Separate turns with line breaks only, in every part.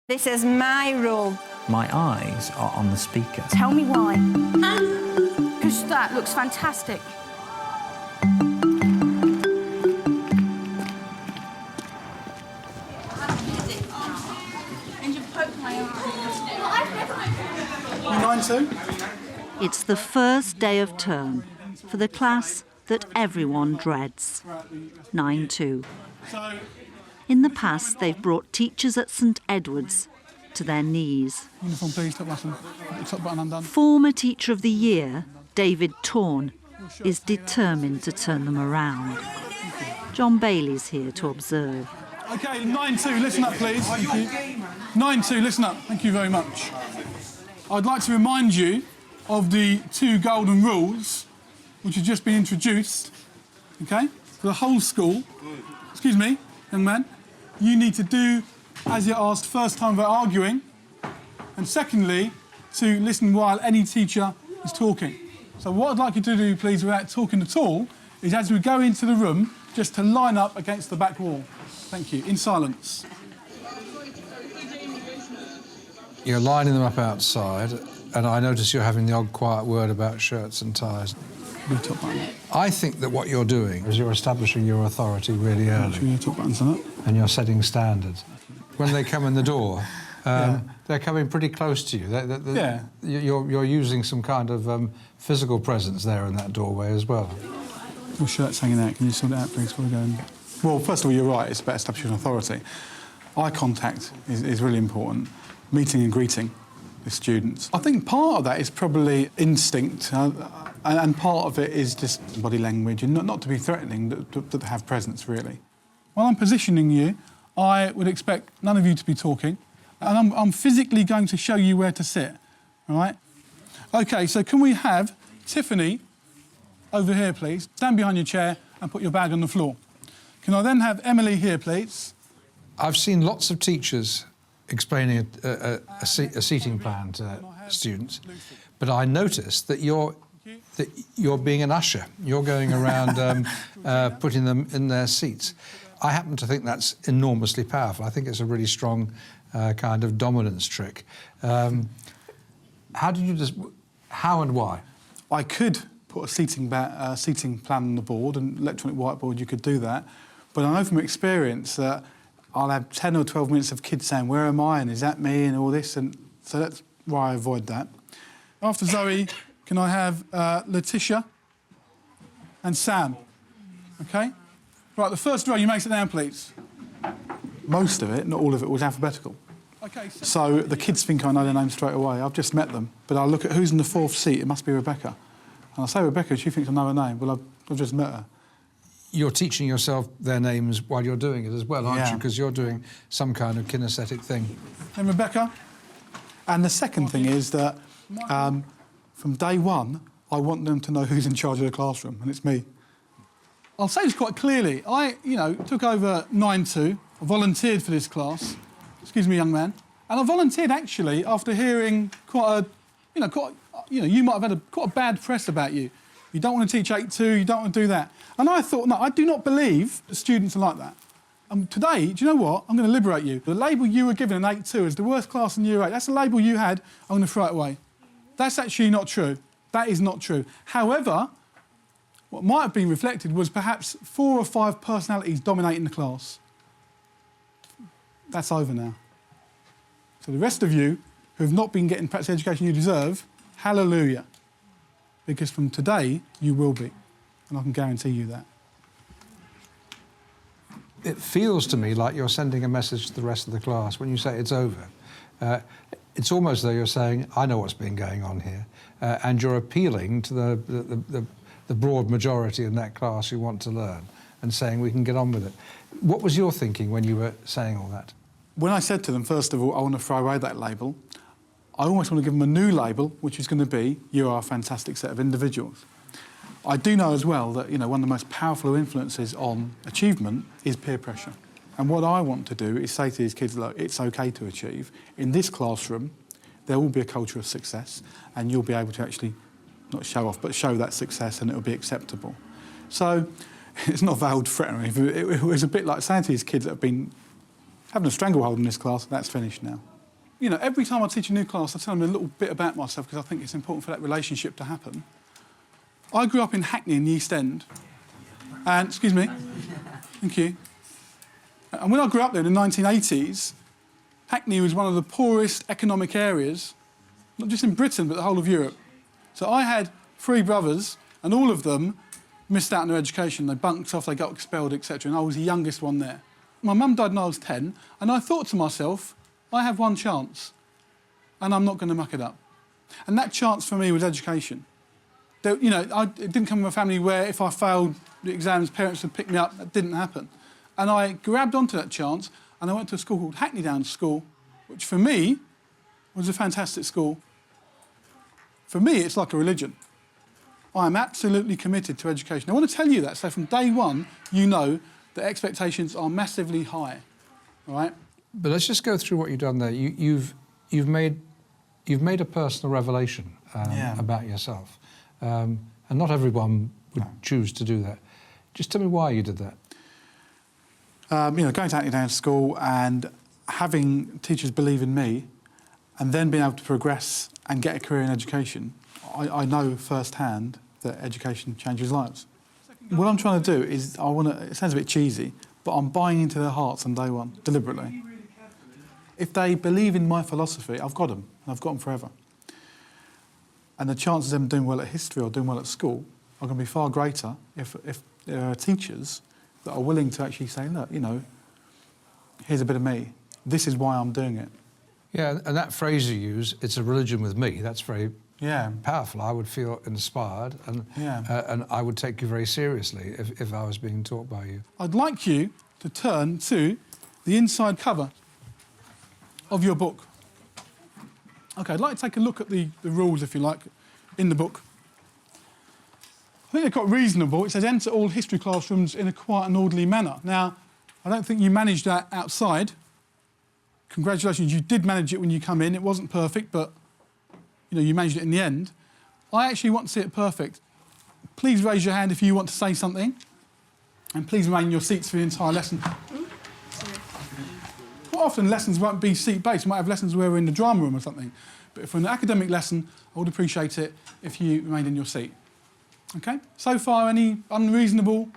This is my rule.
My eyes are on the speaker.
Tell me why. Because that looks fantastic.
It's the first day of term for the class that everyone dreads, 9-2. In the past, they've brought teachers at St Edward's to their knees.
Uniform, please, top button undone.
Former Teacher of the Year, David Torn, is determined to turn them around. John Bayley's here to observe.
OK, 9-2, listen up, please. Thank you. 9-2, listen up. Thank you very much. I'd like to remind you of the 2 golden rules which have just been introduced, OK, for the whole school. Excuse me, young man. You need to do as you're asked first time without arguing, and secondly, to listen while any teacher is talking. So what I'd like you to do, please, without talking at all, is as we go into the room, just to line up against the back wall. Thank you. In silence.
You're lining them up outside, and I notice you're having the odd quiet word about shirts and ties. I think that what you're doing is you're establishing your authority really early. And you're setting standards. When they come in the door, they're coming pretty close to you. You're using some kind of physical presence there in that doorway as well.
Your shirt's hanging out. Can you sort it out, please, before we go in? Well, first of all, you're right. It's about establishing authority. Eye contact is really important. Meeting and greeting with students. I think part of that is probably instinct, and part of it is just body language, and not to be threatening, to have presence, really. While I'm positioning you, I would expect none of you to be talking, and I'm physically going to show you where to sit, all right? OK, so can we have Tiffany over here, please? Stand behind your chair and put your bag on the floor. Can I then have Emily here, please?
I've seen lots of teachers explaining a seating plan to students, but I noticed that you're being an usher. You're going around putting them in their seats. I happen to think that's enormously powerful. I think it's a really strong kind of dominance trick. How and why?
I could put a seating plan on the board, an electronic whiteboard, you could do that. But I know from experience that I'll have 10 or 12 minutes of kids saying, where am I, and is that me, and all this, and so that's why I avoid that. After Zoe, can I have Letitia and Sam? OK? Right, the first row, you may sit down, please. Most of it, not all of it, was alphabetical. OK. So the kids think I know their name straight away. I've just met them. But I'll look at who's in the 4th seat. It must be Rebecca. And I say Rebecca, she thinks I know her name. Well, I've just met her.
You're teaching yourself their names while you're doing it as well, aren't you? Because you're doing some kind of kinesthetic thing. And
Rebecca. And the second thing is that from day one, I want them to know who's in charge of the classroom, and it's me. I'll say this quite clearly. I, took over 9-2. I volunteered for this class. Excuse me, young man. And I volunteered, actually, after hearing you might have had quite a bad press about you. You don't want to teach 8-2, you don't want to do that. And I thought, no, I do not believe that students are like that. And today, do you know what? I'm going to liberate you. The label you were given in 8-2 as the worst class in Year 8, that's the label you had, I'm going to throw it away. That's actually not true. That is not true. However, what might have been reflected was perhaps 4 or 5 personalities dominating the class. That's over now. So the rest of you who have not been getting practice education you deserve, hallelujah. Because from today, you will be. And I can guarantee you that.
It feels to me like you're sending a message to the rest of the class when you say it's over. It's almost as though you're saying, I know what's been going on here, and you're appealing to the broad majority in that class who want to learn and saying we can get on with it. What was your thinking when you were saying all that?
When I said to them, first of all, I want to throw away that label, I almost want to give them a new label, which is going to be, you are a fantastic set of individuals. I do know as well that, one of the most powerful influences on achievement is peer pressure. And what I want to do is say to these kids, look, it's OK to achieve. In this classroom, there will be a culture of success, and you'll be able to actually, not show off, but show that success, and it'll be acceptable. So it's not veiled threatening. It was a bit like saying to these kids that have been having a stranglehold in this class, that's finished now. you know, every time I teach a new class, I tell them a little bit about myself because I think it's important for that relationship to happen. I grew up in Hackney in the East End. And, excuse me, thank you. And when I grew up there in the 1980s, Hackney was one of the poorest economic areas, not just in Britain, but the whole of Europe. So I had 3 brothers, and all of them missed out on their education. They bunked off, they got expelled, etc. And I was the youngest one there. My mum died when I was 10, and I thought to myself, I have one chance, and I'm not going to muck it up. And that chance for me was education. You know, it didn't come from a family where if I failed the exams, parents would pick me up. That didn't happen. And I grabbed onto that chance, and I went to a school called Hackney Downs School, which for me was a fantastic school. For me, it's like a religion. I am absolutely committed to education. I want to tell you that, so from day one, you know that expectations are massively high, all right?
But let's just go through what you've done there. You've made a personal revelation about yourself, and not everyone would choose to do that. Just tell me why you did that.
You know, going to Hackney Downs School and having teachers believe in me, and then being able to progress and get a career in education, I know firsthand that education changes lives. What I'm trying to do is, it sounds a bit cheesy, but I'm buying into their hearts on day one, deliberately. If they believe in my philosophy, I've got them, and I've got them forever. And the chances of them doing well at history or doing well at school are going to be far greater if there are teachers that are willing to actually say, look, you know, here's a bit of me. This is why I'm doing it.
Yeah, and that phrase you use, it's a religion with me, that's very powerful. I would feel inspired, and I would take you very seriously if I was being taught by you.
I'd like you to turn to the inside cover of your book. OK, I'd like to take a look at the rules, if you like, in the book. I think they're quite reasonable. It says, enter all history classrooms in a quiet and orderly manner. Now, I don't think you managed that outside. Congratulations, you did manage it when you come in. It wasn't perfect, but you know, you managed it in the end. I actually want to see it perfect. Please raise your hand if you want to say something. And please remain in your seats for the entire lesson. Quite often lessons won't be seat-based. We might have lessons where we're in the drama room or something. But for an academic lesson, I would appreciate it if you remained in your seat. OK? So far, any unreasonable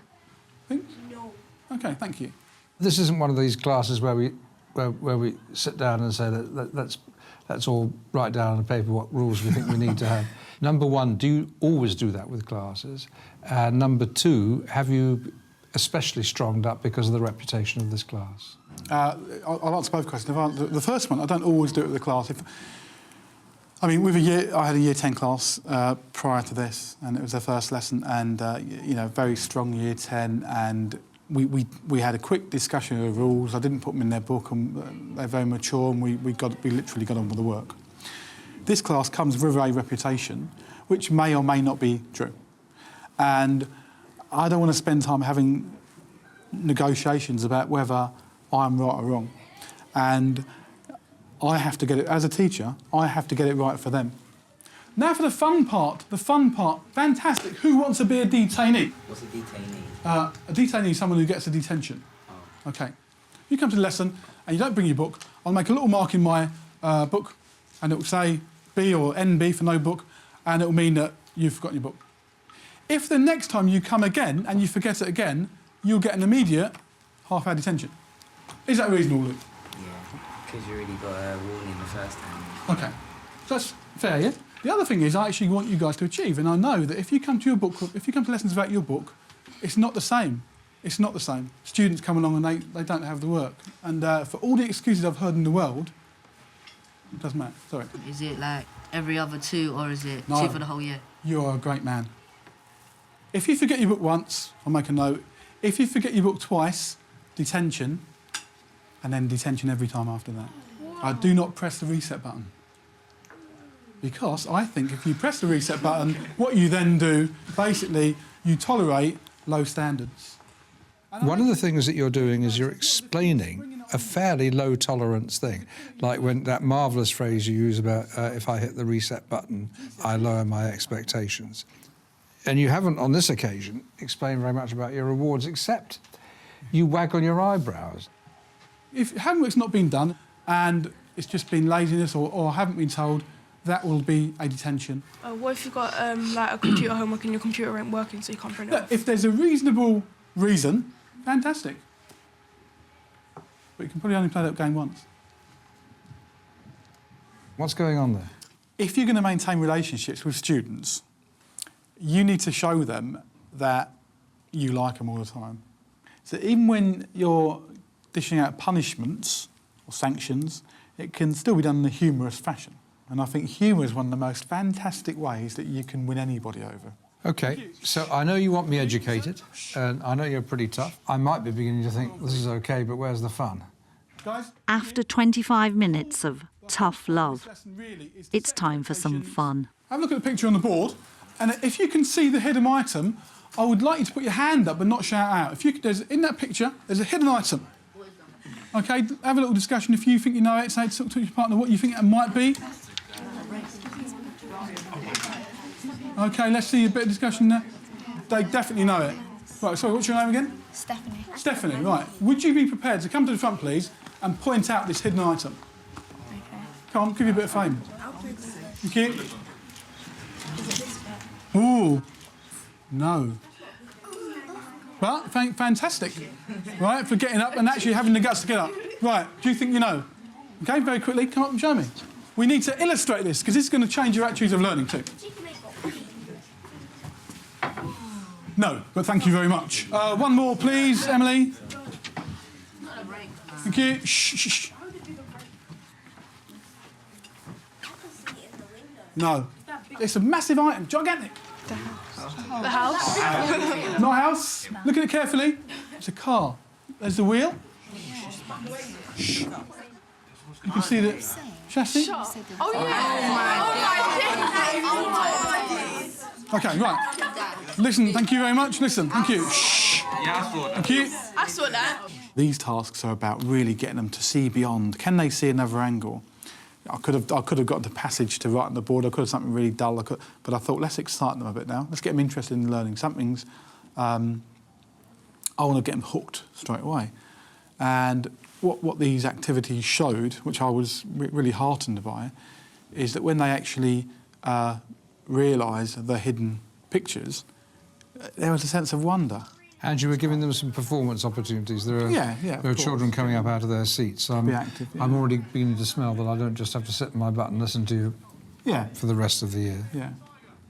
things?
No.
OK, thank you.
This isn't one of these classes where we sit down and say, let's all write down on paper what rules we think we need to have. Number one, do you always do that with classes? And number two, have you especially stronged up because of the reputation of this class?
I'll answer both questions. The first one, I don't always do it with the class. I had a year 10 class prior to this, and it was their first lesson, and you know, very strong year 10, and we had a quick discussion of the rules. I didn't put them in their book, and they're very mature, and we literally got on with the work. This class comes with a reputation, which may or may not be true, and I don't want to spend time having negotiations about whether I'm right or wrong, and I have to get it, as a teacher, I have to get it right for them. Now for the fun part, fantastic. Who wants to be a detainee?
What's a detainee?
A detainee is someone who gets a detention.
Oh.
OK. You come to the lesson and you don't bring your book, I'll make a little mark in my book, and it will say B or NB for no book, and it will mean that you've forgotten your book. If the next time you come again and you forget it again, you'll get an immediate half-hour detention. Is that reasonable, Luke?
Because you already got a warning the first time.
OK. So that's fair, yeah? The other thing is I actually want you guys to achieve, and I know that if you come to your book, if you come to lessons about your book, it's not the same. It's not the same. Students come along and they don't have the work. And for all the excuses I've heard in the world, it doesn't matter. Sorry.
Is it like every other 2, or is it
No.
2 for the whole year?
You are a great man. If you forget your book once, I'll make a note. If you forget your book twice, detention, and then detention every time after that. I do not press the reset button. Because I think if you press the reset button, what you then do, basically, you tolerate low standards.
One of the things that you're doing is you're explaining a fairly low tolerance thing, like when that marvellous phrase you use about if I hit the reset button, I lower my expectations. And you haven't, on this occasion, explained very much about your rewards, except you wag on your eyebrows.
If homework's not been done and it's just been laziness or haven't been told, that will be a detention.
What if you've got like a computer homework and your computer ain't working, so you can't print it off?
If there's a reasonable reason, fantastic. But you can probably only play that game once.
What's going on there?
If you're going to maintain relationships with students, you need to show them that you like them all the time. So even when you're dishing out punishments or sanctions, it can still be done in a humorous fashion. And I think humour is one of the most fantastic ways that you can win anybody over.
OK, so I know you want me educated, and I know you're pretty tough. I might be beginning to think this is OK, but where's the fun?
Guys,
After 25 minutes of tough love, it's time for some fun.
have a look at the picture on the board, and if you can see the hidden item, I would like you to put your hand up but not shout out. If you could, in that picture, there's a hidden item. OK, have a little discussion. If you think you know it, say to your partner what you think it might be. OK, let's see a bit of discussion there. They definitely know it. Right, sorry, what's your name again?
Stephanie.
Stephanie, right. Would you be prepared to come to the front, please, and point out this hidden item?
Okay.
Come on, give you a bit of fame. Thank you. Ooh, no. Well, fantastic. Right, for getting up and actually having the guts to get up. Right, do you think you know? OK, very quickly, come up and show me. We need to illustrate this, because this is going to change your attitudes of learning too. No, but thank you very much. One more, please, Emily. Thank you. Shh, shh, shh. No. It's a massive item, gigantic.
The house?
Not a house. Look at it carefully. It's a car. There's the wheel. Shh. You can see the chassis.
Oh, yeah.
OK, right. Listen, thank you very much. Listen, thank you. Shh. Thank you.
I saw that.
These tasks are about really getting them to see beyond. Can they see another angle? I could have got the passage to write on the board. I could have something really dull. But I thought, let's excite them a bit now. Let's get them interested in learning. Something's... I want to get them hooked straight away. And what these activities showed, which I was really heartened by, is that when they actually realised the hidden pictures, there was a sense of wonder.
And you were giving them some performance opportunities. There are children coming up out of their seats. So
Be active, yeah.
I'm already beginning to smell that I don't just have to sit in my butt and listen to you for the rest of the year.
Yeah.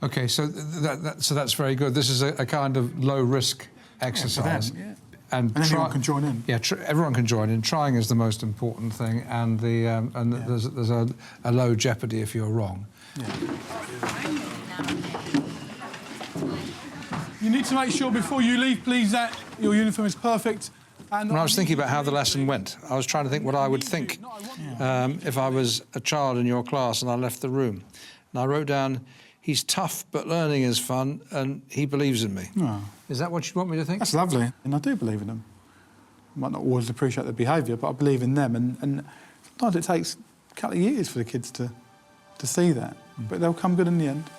OK, so that's very good. This is a kind of low-risk exercise.
For them, yeah.
And
everyone can join in.
Yeah, everyone can join in. Trying is the most important thing, and there's a low jeopardy if you're wrong.
Yeah. You need to make sure before you leave, please, that your uniform is perfect. And
when I was thinking about how the lesson went, I was trying to think what I would think if I was a child in your class and I left the room. And I wrote down, he's tough, but learning is fun, and he believes in me.
Oh.
Is that what you want me to think?
That's lovely, and I do believe in them. I might not always appreciate their behaviour, but I believe in them, and sometimes it takes a couple of years for the kids to see that, but they'll come good in the end.